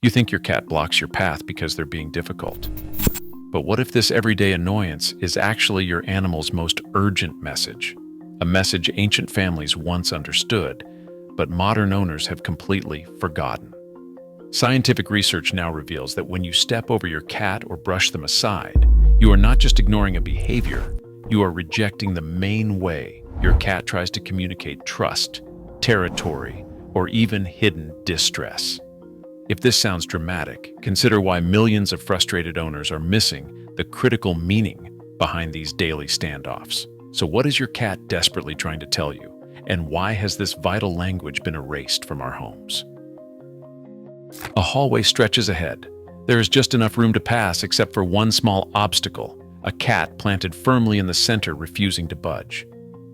You think your cat blocks your path because they're being difficult. But what if this everyday annoyance is actually your animal's most urgent message? A message ancient families once understood, but modern owners have completely forgotten. Scientific research now reveals that when you step over your cat or brush them aside, you are not just ignoring a behavior, you are rejecting the main way your cat tries to communicate trust, territory, or even hidden distress. If this sounds dramatic, consider why millions of frustrated owners are missing the critical meaning behind these daily standoffs. So what is your cat desperately trying to tell you, and why has this vital language been erased from our homes? A hallway stretches ahead. There is just enough room to pass except for one small obstacle, a cat planted firmly in the center refusing to budge.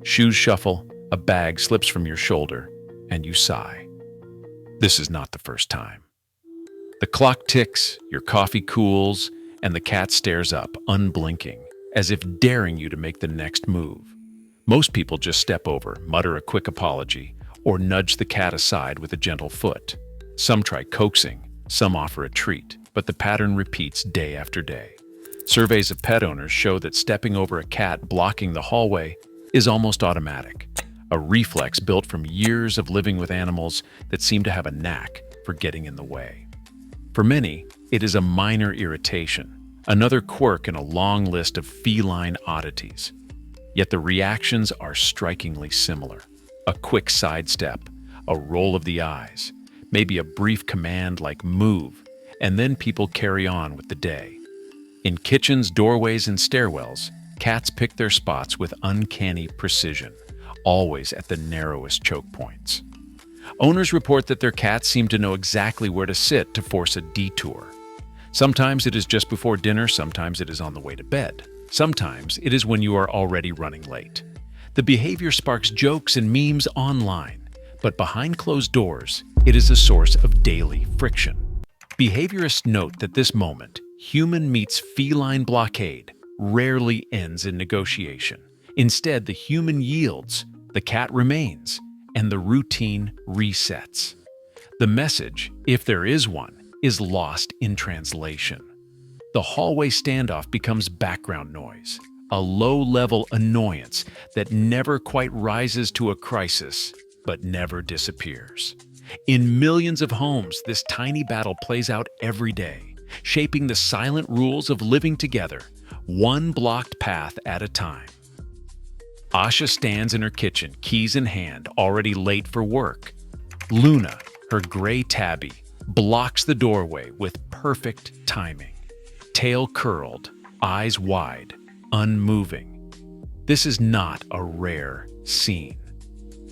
Shoes shuffle, a bag slips from your shoulder, and you sigh. This is not the first time. The clock ticks, your coffee cools, and the cat stares up, unblinking, as if daring you to make the next move. Most people just step over, mutter a quick apology, or nudge the cat aside with a gentle foot. Some try coaxing, some offer a treat, but the pattern repeats day after day. Surveys of pet owners show that stepping over a cat blocking the hallway is almost automatic, a reflex built from years of living with animals that seem to have a knack for getting in the way. For many, it is a minor irritation, another quirk in a long list of feline oddities. Yet the reactions are strikingly similar. A quick sidestep, a roll of the eyes, maybe a brief command like move, and then people carry on with the day. In kitchens, doorways, and stairwells, cats pick their spots with uncanny precision, always at the narrowest choke points. Owners report that their cats seem to know exactly where to sit to force a detour. Sometimes it is just before dinner, sometimes it is on the way to bed. Sometimes it is when you are already running late. The behavior sparks jokes and memes online, but behind closed doors, it is a source of daily friction. Behaviorists note that this moment, human meets feline blockade, rarely ends in negotiation. Instead, the human yields, the cat remains, and the routine resets. The message, if there is one, is lost in translation. The hallway standoff becomes background noise, a low-level annoyance that never quite rises to a crisis, but never disappears. In millions of homes, this tiny battle plays out every day, shaping the silent rules of living together, one blocked path at a time. Asha stands in her kitchen, keys in hand, already late for work. Luna, her gray tabby, blocks the doorway with perfect timing. Tail curled, eyes wide, unmoving. This is not a rare scene.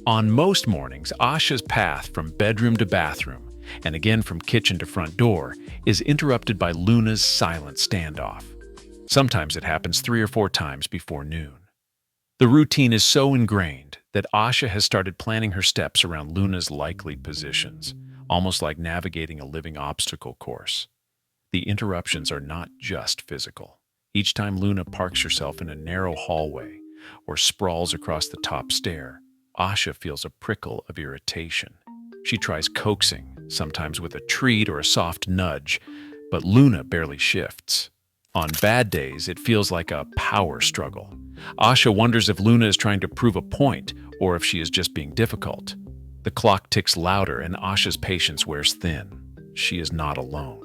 On most mornings, Asha's path from bedroom to bathroom, and again from kitchen to front door, is interrupted by Luna's silent standoff. Sometimes it happens 3 or 4 times before noon. The routine is so ingrained that Asha has started planning her steps around Luna's likely positions, almost like navigating a living obstacle course. The interruptions are not just physical. Each time Luna parks herself in a narrow hallway or sprawls across the top stair, Asha feels a prickle of irritation. She tries coaxing, sometimes with a treat or a soft nudge, but Luna barely shifts. On bad days, it feels like a power struggle. Asha wonders if Luna is trying to prove a point or if she is just being difficult. The clock ticks louder and Asha's patience wears thin. She is not alone.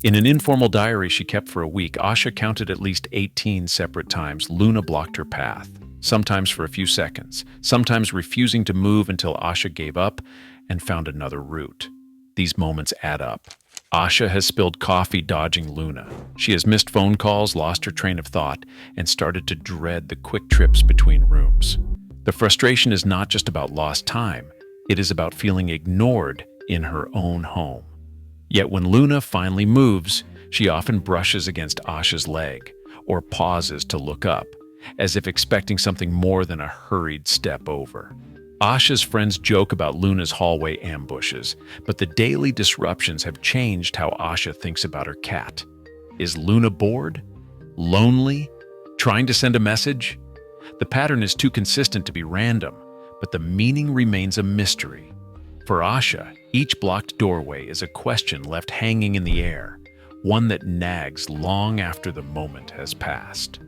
In an informal diary she kept for a week, Asha counted at least 18 separate times Luna blocked her path, sometimes for a few seconds, sometimes refusing to move until Asha gave up and found another route. These moments add up. Asha has spilled coffee dodging Luna. She has missed phone calls, lost her train of thought, and started to dread the quick trips between rooms. The frustration is not just about lost time, it is about feeling ignored in her own home. Yet when Luna finally moves, she often brushes against Asha's leg or pauses to look up, as if expecting something more than a hurried step over. Asha's friends joke about Luna's hallway ambushes, but the daily disruptions have changed how Asha thinks about her cat. Is Luna bored? Lonely? Trying to send a message? The pattern is too consistent to be random, but the meaning remains a mystery. For Asha, Each blocked doorway is a question left hanging in the air, one that nags long after the moment has passed.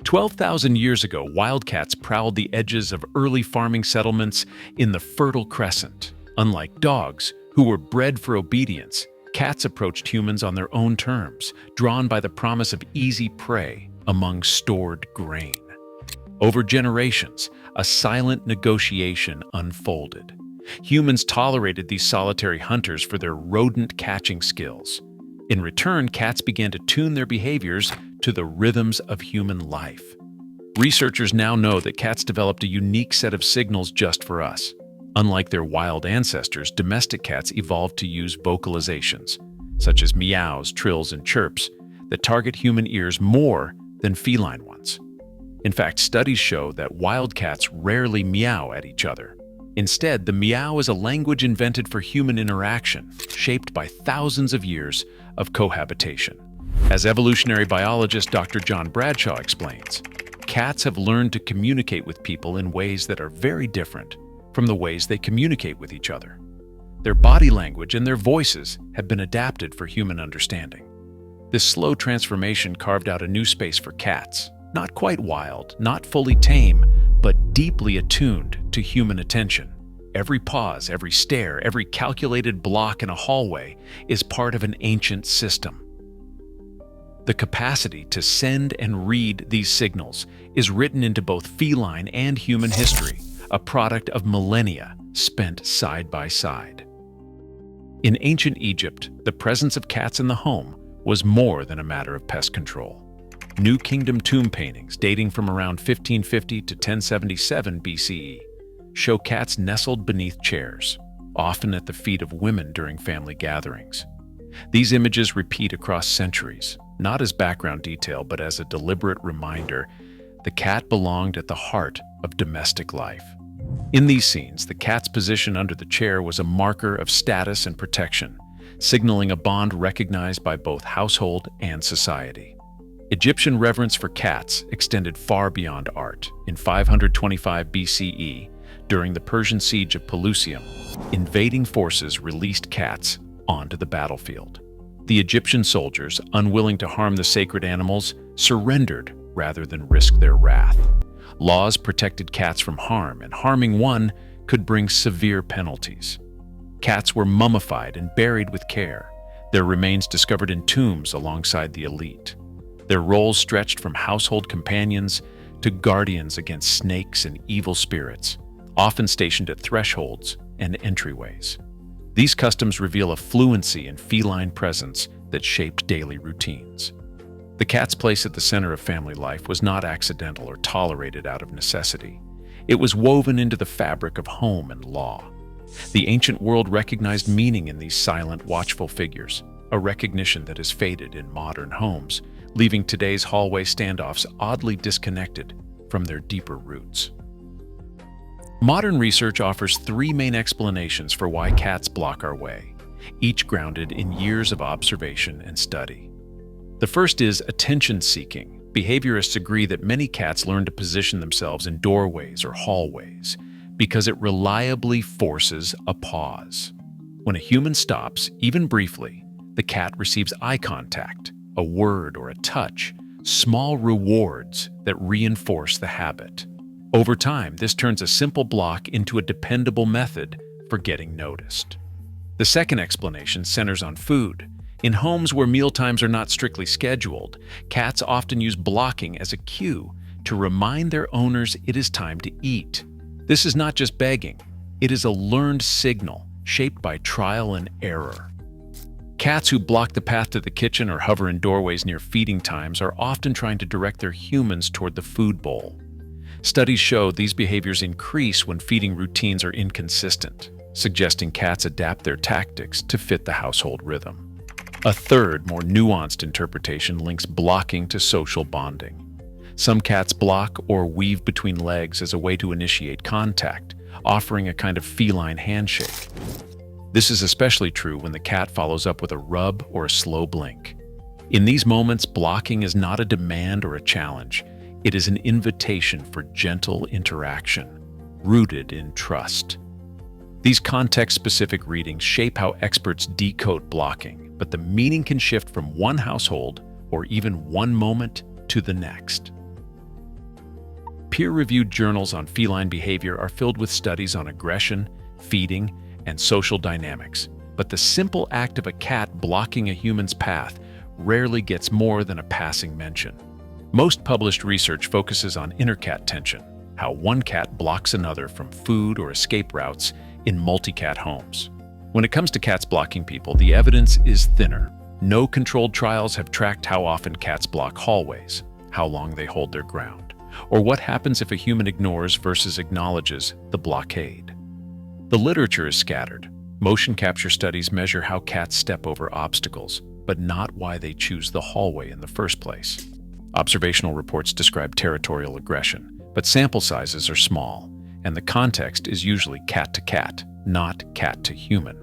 12,000 years ago, wildcats prowled the edges of early farming settlements in the Fertile Crescent. Unlike dogs, who were bred for obedience, cats approached humans on their own terms, drawn by the promise of easy prey among stored grain. Over generations, a silent negotiation unfolded. Humans tolerated these solitary hunters for their rodent-catching skills. In return, cats began to tune their behaviors to the rhythms of human life. Researchers now know that cats developed a unique set of signals just for us. Unlike their wild ancestors, domestic cats evolved to use vocalizations, such as meows, trills, and chirps, that target human ears more than feline ones. In fact, studies show that wild cats rarely meow at each other. Instead, the meow is a language invented for human interaction, shaped by thousands of years of cohabitation. As evolutionary biologist Dr. John Bradshaw explains, cats have learned to communicate with people in ways that are very different from the ways they communicate with each other. Their body language and their voices have been adapted for human understanding. This slow transformation carved out a new space for cats, not quite wild, not fully tame, but deeply attuned to human attention. Every pause, every stare, every calculated block in a hallway is part of an ancient system. The capacity to send and read these signals is written into both feline and human history, a product of millennia spent side by side. In ancient Egypt, the presence of cats in the home was more than a matter of pest control. New Kingdom tomb paintings dating from around 1550 to 1077 BCE show cats nestled beneath chairs, often at the feet of women during family gatherings. These images repeat across centuries, not as background detail but as a deliberate reminder the cat belonged at the heart of domestic life. In these scenes, the cat's position under the chair was a marker of status and protection, signaling a bond recognized by both household and society. Egyptian reverence for cats extended far beyond art. In 525 BCE, during the Persian siege of Pelusium, invading forces released cats onto the battlefield. The Egyptian soldiers, unwilling to harm the sacred animals, surrendered rather than risk their wrath. Laws protected cats from harm, and harming one could bring severe penalties. Cats were mummified and buried with care, their remains discovered in tombs alongside the elite. Their roles stretched from household companions to guardians against snakes and evil spirits, often stationed at thresholds and entryways. These customs reveal a fluency in feline presence that shaped daily routines. The cat's place at the center of family life was not accidental or tolerated out of necessity. It was woven into the fabric of home and law. The ancient world recognized meaning in these silent, watchful figures, a recognition that has faded in modern homes, leaving today's hallway standoffs oddly disconnected from their deeper roots. Modern research offers three main explanations for why cats block our way, each grounded in years of observation and study. The first is attention-seeking. Behaviorists agree that many cats learn to position themselves in doorways or hallways because it reliably forces a pause. When a human stops, even briefly, the cat receives eye contact, a word or a touch, small rewards that reinforce the habit. Over time, this turns a simple block into a dependable method for getting noticed. The second explanation centers on food. In homes where mealtimes are not strictly scheduled, cats often use blocking as a cue to remind their owners it is time to eat. This is not just begging, it is a learned signal shaped by trial and error. Cats who block the path to the kitchen or hover in doorways near feeding times are often trying to direct their humans toward the food bowl. Studies show these behaviors increase when feeding routines are inconsistent, suggesting cats adapt their tactics to fit the household rhythm. A third, more nuanced interpretation links blocking to social bonding. Some cats block or weave between legs as a way to initiate contact, offering a kind of feline handshake. This is especially true when the cat follows up with a rub or a slow blink. In these moments, blocking is not a demand or a challenge. It is an invitation for gentle interaction, rooted in trust. These context-specific readings shape how experts decode blocking, but the meaning can shift from one household or even one moment to the next. Peer-reviewed journals on feline behavior are filled with studies on aggression, feeding, and social dynamics, but the simple act of a cat blocking a human's path rarely gets more than a passing mention. Most published research focuses on inter-cat tension, how one cat blocks another from food or escape routes in multi-cat homes. When it comes to cats blocking people, the evidence is thinner. No controlled trials have tracked how often cats block hallways, how long they hold their ground, or what happens if a human ignores versus acknowledges the blockade. The literature is scattered. Motion capture studies measure how cats step over obstacles, but not why they choose the hallway in the first place. Observational reports describe territorial aggression, but sample sizes are small, and the context is usually cat to cat, not cat to human.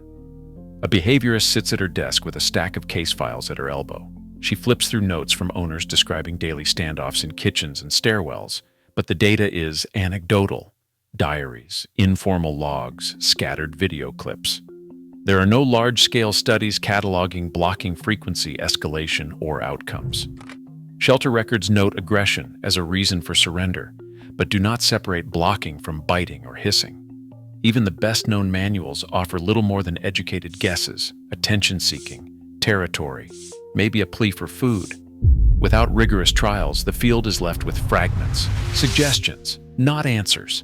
A behaviorist sits at her desk with a stack of case files at her elbow. She flips through notes from owners describing daily standoffs in kitchens and stairwells, but the data is anecdotal: diaries, informal logs, scattered video clips. There are no large-scale studies cataloging blocking frequency, escalation, or outcomes. Shelter records note aggression as a reason for surrender, but do not separate blocking from biting or hissing. Even the best-known manuals offer little more than educated guesses, attention-seeking, territory, maybe a plea for food. Without rigorous trials, the field is left with fragments, suggestions, not answers.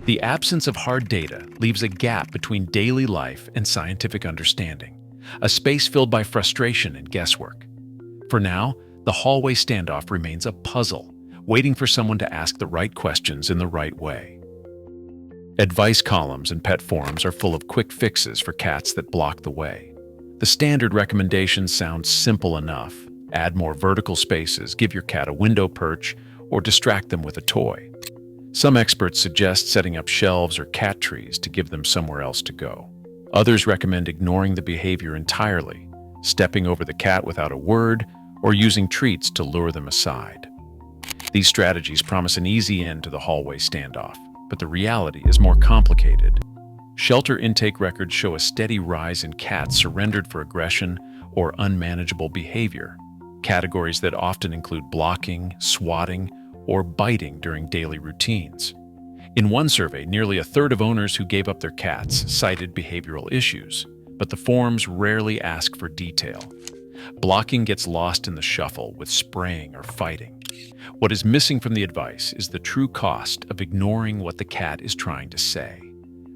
The absence of hard data leaves a gap between daily life and scientific understanding, a space filled by frustration and guesswork. For now, the hallway standoff remains a puzzle, waiting for someone to ask the right questions in the right way. Advice columns and pet forums are full of quick fixes for cats that block the way. The standard recommendations sound simple enough. Add more vertical spaces, give your cat a window perch, or distract them with a toy. Some experts suggest setting up shelves or cat trees to give them somewhere else to go. Others recommend ignoring the behavior entirely, stepping over the cat without a word, or using treats to lure them aside. These strategies promise an easy end to the hallway standoff, but the reality is more complicated. Shelter intake records show a steady rise in cats surrendered for aggression or unmanageable behavior, categories that often include blocking, swatting, or biting during daily routines. In one survey, nearly a third of owners who gave up their cats cited behavioral issues, but the forums rarely ask for detail. Blocking gets lost in the shuffle with spraying or fighting. What is missing from the advice is the true cost of ignoring what the cat is trying to say.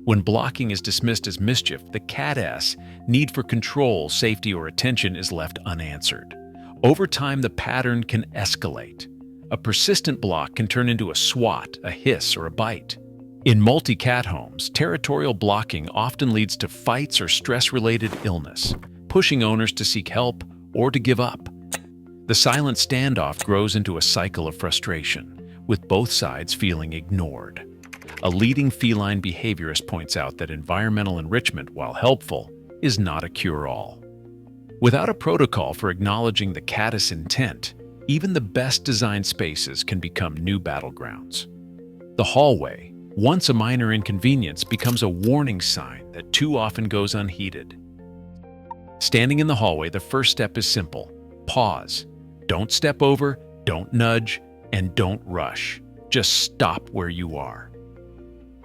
When blocking is dismissed as mischief, the cat's need for control, safety, or attention is left unanswered. Over time, the pattern can escalate. A persistent block can turn into a swat, a hiss, or a bite. In multi-cat homes, territorial blocking often leads to fights or stress-related illness, pushing owners to seek help or to give up. The silent standoff grows into a cycle of frustration, with both sides feeling ignored. A leading feline behaviorist points out that environmental enrichment, while helpful, is not a cure-all. Without a protocol for acknowledging the cat's intent, even the best designed spaces can become new battlegrounds. The hallway, once a minor inconvenience, becomes a warning sign that too often goes unheeded. Standing in the hallway, the first step is simple: pause. Don't step over, don't nudge, and don't rush. Just stop where you are.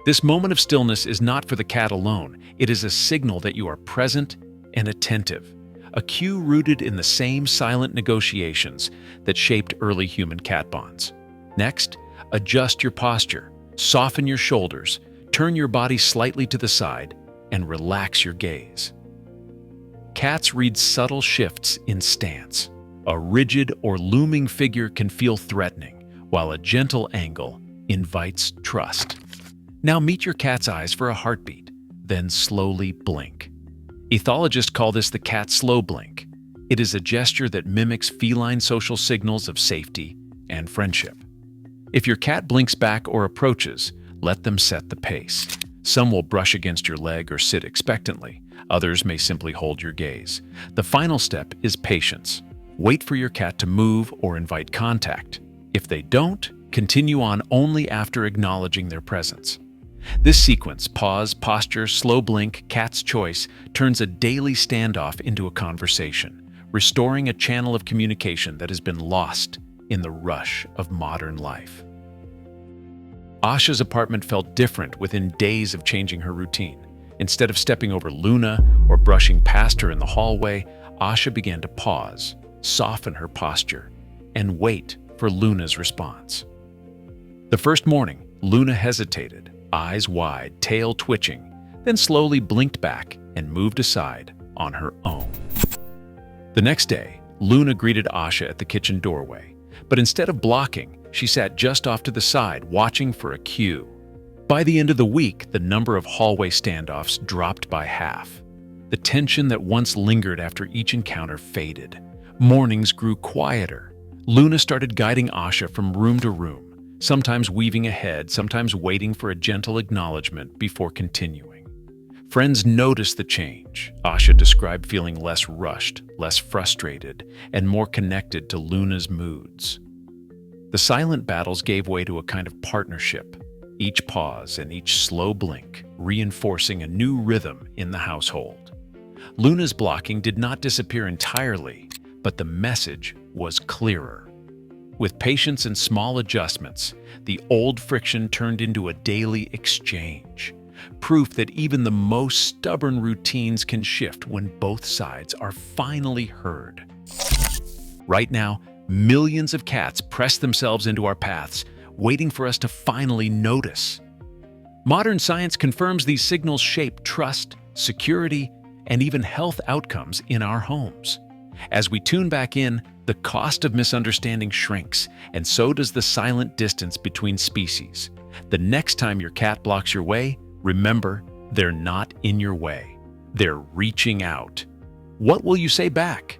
This moment of stillness is not for the cat alone. It is a signal that you are present and attentive, a cue rooted in the same silent negotiations that shaped early human-cat bonds. Next, adjust your posture, soften your shoulders, turn your body slightly to the side, and relax your gaze. Cats read subtle shifts in stance. A rigid or looming figure can feel threatening, while a gentle angle invites trust. Now meet your cat's eyes for a heartbeat, then slowly blink. Ethologists call this the cat slow blink. It is a gesture that mimics feline social signals of safety and friendship. If your cat blinks back or approaches, let them set the pace. Some will brush against your leg or sit expectantly. Others may simply hold your gaze. The final step is patience. Wait for your cat to move or invite contact. If they don't, continue on only after acknowledging their presence. This sequence, pause, posture, slow blink, cat's choice, turns a daily standoff into a conversation, restoring a channel of communication that has been lost in the rush of modern life. Asha's apartment felt different within days of changing her routine. Instead of stepping over Luna or brushing past her in the hallway, Asha began to pause, soften her posture, and wait for Luna's response. The first morning, Luna hesitated, eyes wide, tail twitching, then slowly blinked back and moved aside on her own. The next day, Luna greeted Asha at the kitchen doorway, but instead of blocking, she sat just off to the side, watching for a cue. By the end of the week, the number of hallway standoffs dropped by half. The tension that once lingered after each encounter faded. Mornings grew quieter. Luna started guiding Asha from room to room, sometimes weaving ahead, sometimes waiting for a gentle acknowledgement before continuing. Friends noticed the change. Asha described feeling less rushed, less frustrated, and more connected to Luna's moods. The silent battles gave way to a kind of partnership, each pause and each slow blink reinforcing a new rhythm in the household. Luna's blocking did not disappear entirely, but the message was clearer. With patience and small adjustments, the old friction turned into a daily exchange, proof that even the most stubborn routines can shift when both sides are finally heard. Right now, millions of cats press themselves into our paths, waiting for us to finally notice. Modern science confirms these signals shape trust, security, and even health outcomes in our homes. As we tune back in, the cost of misunderstanding shrinks, and so does the silent distance between species. The next time your cat blocks your way, remember, they're not in your way. They're reaching out. What will you say back?